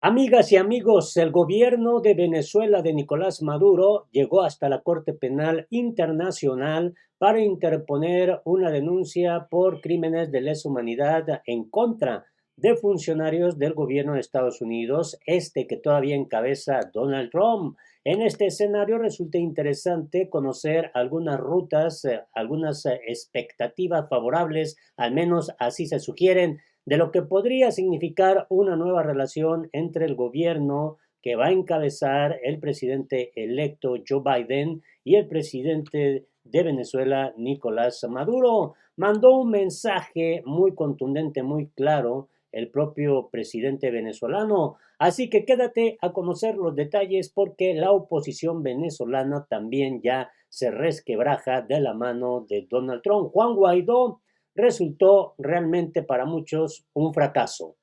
Amigas y amigos, el gobierno de Venezuela de Nicolás Maduro llegó hasta la Corte Penal Internacional para interponer una denuncia por crímenes de lesa humanidad en contra de funcionarios del gobierno de Estados Unidos, que todavía encabeza Donald Trump. En este escenario resulta interesante conocer algunas rutas, algunas expectativas favorables, al menos así se sugieren, de lo que podría significar una nueva relación entre el gobierno que va a encabezar el presidente electo Joe Biden y el presidente de Venezuela, Nicolás Maduro. Mandó un mensaje muy contundente, muy claro, el propio presidente venezolano. Así que quédate a conocer los detalles porque la oposición venezolana también ya se resquebraja de la mano de Donald Trump. Juan Guaidó resultó realmente para muchos un fracaso.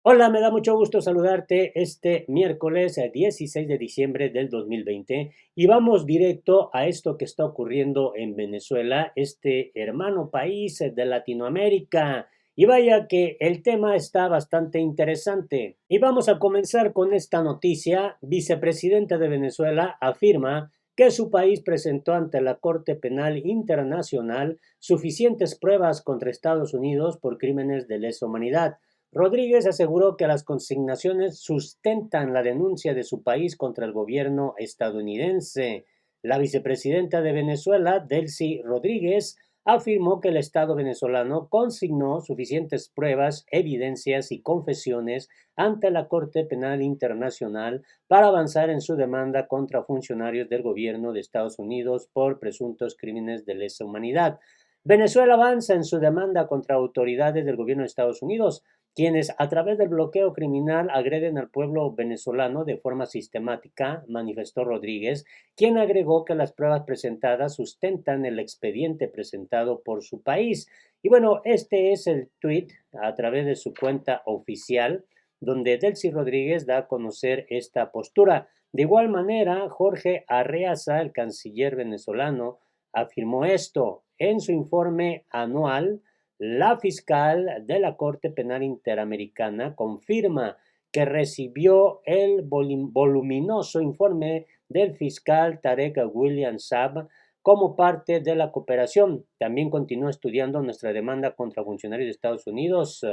Hola, me da mucho gusto saludarte este miércoles 16 de diciembre del 2020 y vamos directo a esto que está ocurriendo en Venezuela, este hermano país de Latinoamérica. Y vaya que el tema está bastante interesante. Y vamos a comenzar con esta noticia. Vicepresidente de Venezuela afirma que su país presentó ante la Corte Penal Internacional suficientes pruebas contra Estados Unidos por crímenes de lesa humanidad. Rodríguez aseguró que las consignaciones sustentan la denuncia de su país contra el gobierno estadounidense. La vicepresidenta de Venezuela, Delcy Rodríguez, afirmó que el Estado venezolano consignó suficientes pruebas, evidencias y confesiones ante la Corte Penal Internacional para avanzar en su demanda contra funcionarios del gobierno de Estados Unidos por presuntos crímenes de lesa humanidad. Venezuela avanza en su demanda contra autoridades del gobierno de Estados Unidos, quienes a través del bloqueo criminal agreden al pueblo venezolano de forma sistemática, manifestó Rodríguez, quien agregó que las pruebas presentadas sustentan el expediente presentado por su país. Y bueno, este es el tuit a través de su cuenta oficial, donde Delcy Rodríguez da a conocer esta postura. De igual manera, Jorge Arreaza, el canciller venezolano, afirmó esto en su informe anual. La fiscal de la Corte Penal Interamericana confirma que recibió el voluminoso informe del fiscal Tarek William Saab como parte de la cooperación. También continúa estudiando nuestra demanda contra funcionarios de Estados Unidos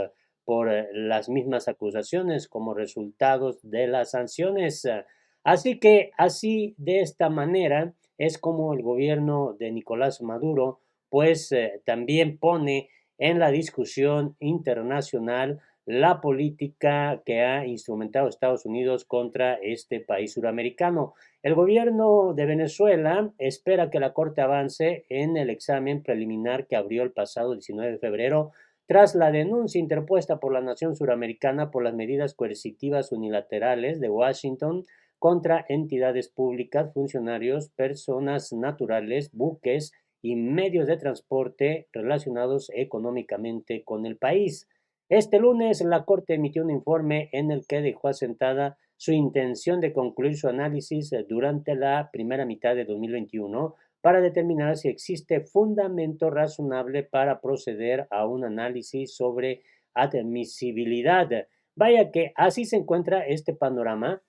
por las mismas acusaciones como resultados de las sanciones. Así que así de esta manera es como el gobierno de Nicolás Maduro pues también pone en la discusión internacional la política que ha instrumentado Estados Unidos contra este país suramericano. El gobierno de Venezuela espera que la Corte avance en el examen preliminar que abrió el pasado 19 de febrero tras la denuncia interpuesta por la nación suramericana por las medidas coercitivas unilaterales de Washington contra entidades públicas, funcionarios, personas naturales, buques y medios de transporte relacionados económicamente con el país. Este lunes la Corte emitió un informe en el que dejó asentada su intención de concluir su análisis durante la primera mitad de 2021 para determinar si existe fundamento razonable para proceder a un análisis sobre admisibilidad. Vaya que así se encuentra este panorama.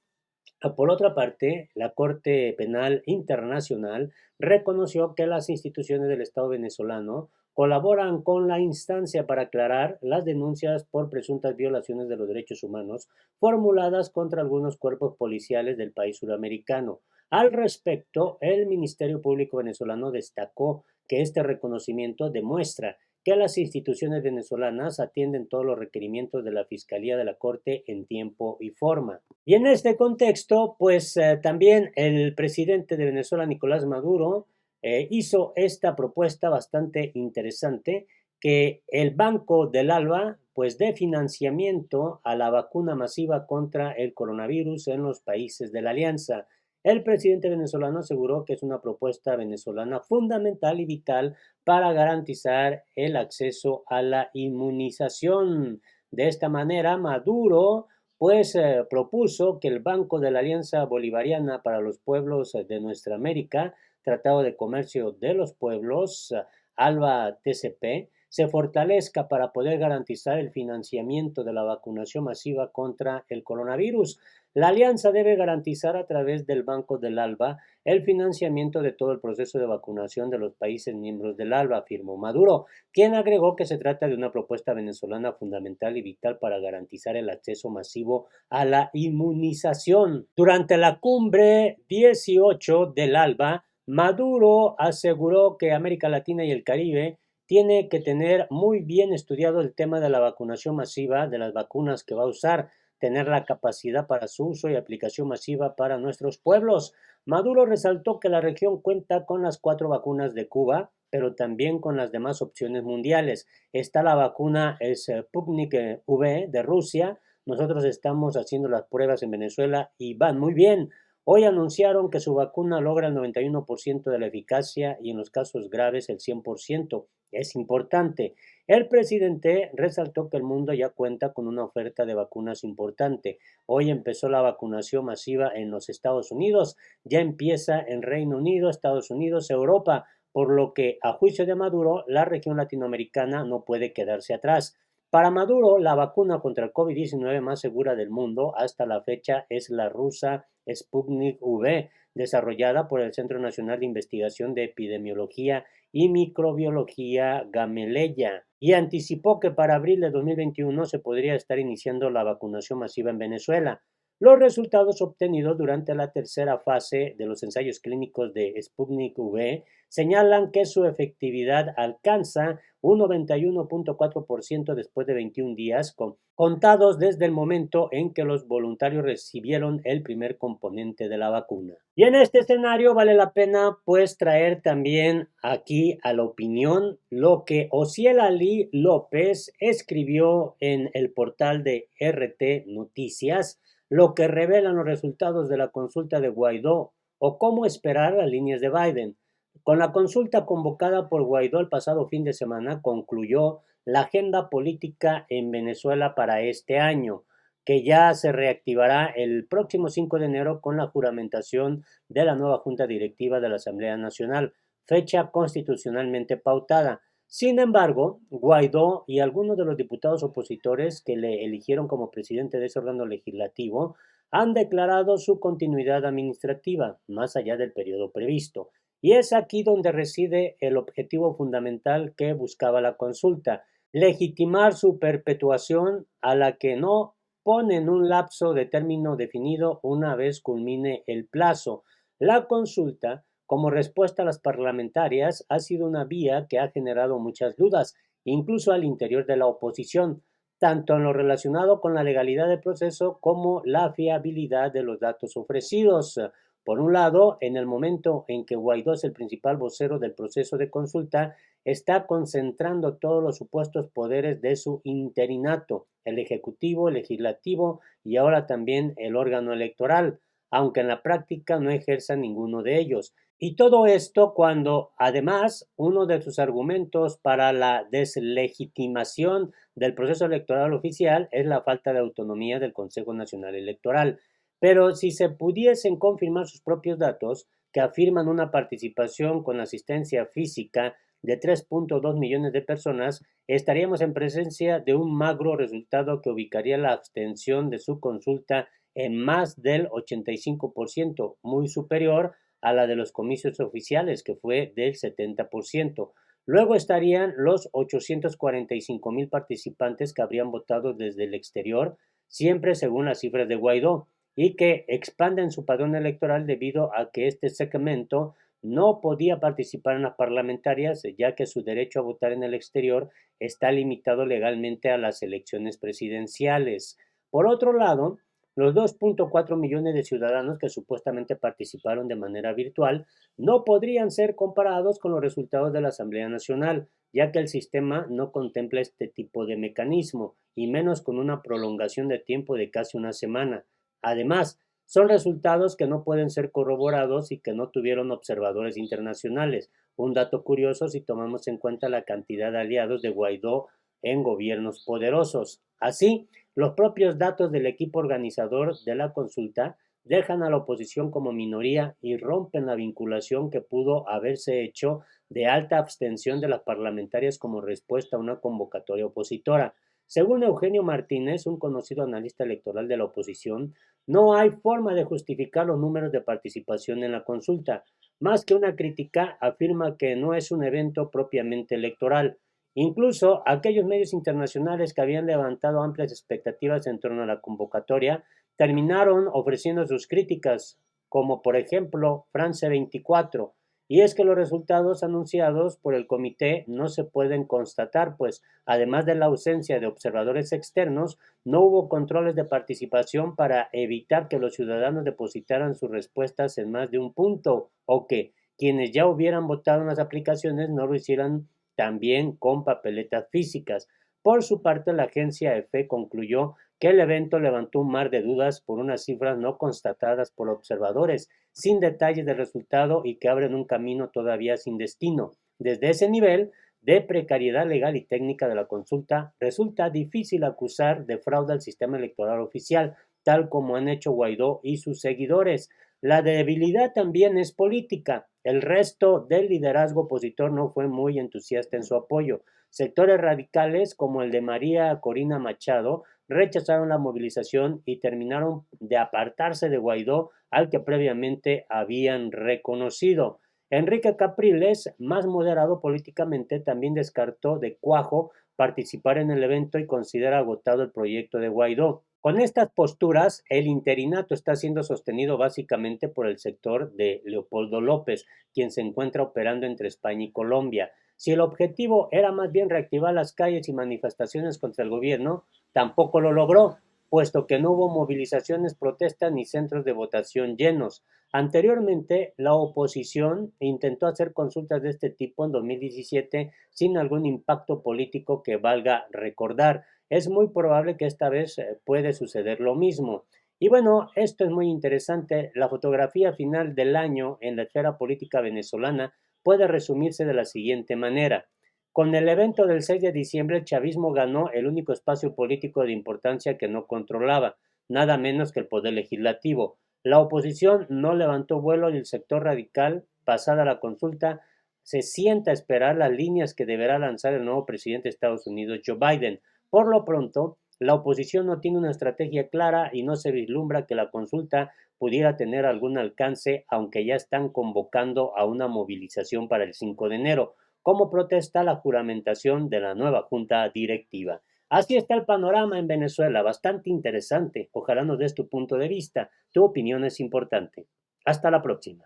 Por otra parte, la Corte Penal Internacional reconoció que las instituciones del Estado venezolano colaboran con la instancia para aclarar las denuncias por presuntas violaciones de los derechos humanos formuladas contra algunos cuerpos policiales del país suramericano. Al respecto, el Ministerio Público venezolano destacó que este reconocimiento demuestra que las instituciones venezolanas atienden todos los requerimientos de la Fiscalía de la Corte en tiempo y forma. Y en este contexto, pues también el presidente de Venezuela, Nicolás Maduro, hizo esta propuesta bastante interesante, que el Banco del Alba pues dé financiamiento a la vacuna masiva contra el coronavirus en los países de la Alianza. El presidente venezolano aseguró que es una propuesta venezolana fundamental y vital para garantizar el acceso a la inmunización. De esta manera, Maduro pues propuso que el Banco de la Alianza Bolivariana para los Pueblos de Nuestra América Tratado de Comercio de los Pueblos, ALBA-TCP, se fortalezca para poder garantizar el financiamiento de la vacunación masiva contra el coronavirus. La alianza debe garantizar a través del Banco del ALBA el financiamiento de todo el proceso de vacunación de los países miembros del ALBA, afirmó Maduro, quien agregó que se trata de una propuesta venezolana fundamental y vital para garantizar el acceso masivo a la inmunización. Durante la cumbre 18 del ALBA, Maduro aseguró que América Latina y el Caribe tiene que tener muy bien estudiado el tema de la vacunación masiva, de las vacunas que va a usar, tener la capacidad para su uso y aplicación masiva para nuestros pueblos. Maduro resaltó que la región cuenta con las 4 vacunas de Cuba, pero también con las demás opciones mundiales. Está la vacuna Sputnik V de Rusia. Nosotros estamos haciendo las pruebas en Venezuela y van muy bien. Hoy anunciaron que su vacuna logra el 91% de la eficacia y en los casos graves el 100%. Es importante. El presidente resaltó que el mundo ya cuenta con una oferta de vacunas importante. Hoy empezó la vacunación masiva en los Estados Unidos, ya empieza en Reino Unido, Estados Unidos, Europa, por lo que, a juicio de Maduro, la región latinoamericana no puede quedarse atrás. Para Maduro, la vacuna contra el COVID-19 más segura del mundo hasta la fecha es la rusa Sputnik V, desarrollada por el Centro Nacional de Investigación de Epidemiología y Microbiología Gamaleya, y anticipó que para abril de 2021 se podría estar iniciando la vacunación masiva en Venezuela. Los resultados obtenidos durante la tercera fase de los ensayos clínicos de Sputnik V señalan que su efectividad alcanza un 91.4% después de 21 días, contados desde el momento en que los voluntarios recibieron el primer componente de la vacuna. Y en este escenario vale la pena pues traer también aquí a la opinión lo que Osiel Ali López escribió en el portal de RT Noticias, lo que revelan los resultados de la consulta de Guaidó o cómo esperar las líneas de Biden. Con la consulta convocada por Guaidó el pasado fin de semana concluyó la agenda política en Venezuela para este año, que ya se reactivará el próximo 5 de enero con la juramentación de la nueva Junta Directiva de la Asamblea Nacional, fecha constitucionalmente pautada. Sin embargo, Guaidó y algunos de los diputados opositores que le eligieron como presidente de ese órgano legislativo han declarado su continuidad administrativa, más allá del periodo previsto. Y es aquí donde reside el objetivo fundamental que buscaba la consulta, legitimar su perpetuación a la que no ponen un lapso de término definido una vez culmine el plazo. La consulta, como respuesta a las parlamentarias, ha sido una vía que ha generado muchas dudas, incluso al interior de la oposición, tanto en lo relacionado con la legalidad del proceso como la fiabilidad de los datos ofrecidos. Por un lado, en el momento en que Guaidó es el principal vocero del proceso de consulta, está concentrando todos los supuestos poderes de su interinato, el ejecutivo, el legislativo y ahora también el órgano electoral, aunque en la práctica no ejerza ninguno de ellos. Y todo esto cuando, además, uno de sus argumentos para la deslegitimación del proceso electoral oficial es la falta de autonomía del Consejo Nacional Electoral. Pero si se pudiesen confirmar sus propios datos, que afirman una participación con asistencia física de 3.2 millones de personas, estaríamos en presencia de un magro resultado que ubicaría la abstención de su consulta en más del 85%, muy superior a la de los comicios oficiales, que fue del 70%. Luego estarían los 845,000 participantes que habrían votado desde el exterior, siempre según las cifras de Guaidó, y que expanden su padrón electoral debido a que este segmento no podía participar en las parlamentarias, ya que su derecho a votar en el exterior está limitado legalmente a las elecciones presidenciales. Por otro lado, los 2.4 millones de ciudadanos que supuestamente participaron de manera virtual no podrían ser comparados con los resultados de la Asamblea Nacional, ya que el sistema no contempla este tipo de mecanismo, y menos con una prolongación de tiempo de casi una semana. Además, son resultados que no pueden ser corroborados y que no tuvieron observadores internacionales. Un dato curioso si tomamos en cuenta la cantidad de aliados de Guaidó en gobiernos poderosos. Así, los propios datos del equipo organizador de la consulta dejan a la oposición como minoría y rompen la vinculación que pudo haberse hecho de alta abstención de las parlamentarias como respuesta a una convocatoria opositora. Según Eugenio Martínez, un conocido analista electoral de la oposición, no hay forma de justificar los números de participación en la consulta. Más que una crítica, afirma que no es un evento propiamente electoral. Incluso aquellos medios internacionales que habían levantado amplias expectativas en torno a la convocatoria terminaron ofreciendo sus críticas, como por ejemplo France 24, y es que los resultados anunciados por el comité no se pueden constatar, pues además de la ausencia de observadores externos, no hubo controles de participación para evitar que los ciudadanos depositaran sus respuestas en más de un punto o que quienes ya hubieran votado en las aplicaciones no lo hicieran también con papeletas físicas. Por su parte, la agencia EFE concluyó que el evento levantó un mar de dudas por unas cifras no constatadas por observadores, sin detalles del resultado y que abren un camino todavía sin destino. Desde ese nivel de precariedad legal y técnica de la consulta, resulta difícil acusar de fraude al sistema electoral oficial, tal como han hecho Guaidó y sus seguidores. La debilidad también es política. El resto del liderazgo opositor no fue muy entusiasta en su apoyo. Sectores radicales como el de María Corina Machado rechazaron la movilización y terminaron de apartarse de Guaidó, al que previamente habían reconocido. Enrique Capriles, más moderado políticamente, también descartó de cuajo participar en el evento y considera agotado el proyecto de Guaidó. Con estas posturas, el interinato está siendo sostenido básicamente por el sector de Leopoldo López, quien se encuentra operando entre España y Colombia. Si el objetivo era más bien reactivar las calles y manifestaciones contra el gobierno, tampoco lo logró, puesto que no hubo movilizaciones, protestas ni centros de votación llenos. Anteriormente, la oposición intentó hacer consultas de este tipo en 2017 sin algún impacto político que valga recordar. Es muy probable que esta vez puede suceder lo mismo. Y bueno, esto es muy interesante. La fotografía final del año en la esfera política venezolana puede resumirse de la siguiente manera. Con el evento del 6 de diciembre, el chavismo ganó el único espacio político de importancia que no controlaba, nada menos que el poder legislativo. La oposición no levantó vuelo y el sector radical, pasada la consulta, se sienta a esperar las líneas que deberá lanzar el nuevo presidente de Estados Unidos, Joe Biden. Por lo pronto, la oposición no tiene una estrategia clara y no se vislumbra que la consulta pudiera tener algún alcance, aunque ya están convocando a una movilización para el 5 de enero, como protesta a la juramentación de la nueva junta directiva. Así está el panorama en Venezuela, bastante interesante. Ojalá nos des tu punto de vista. Tu opinión es importante. Hasta la próxima.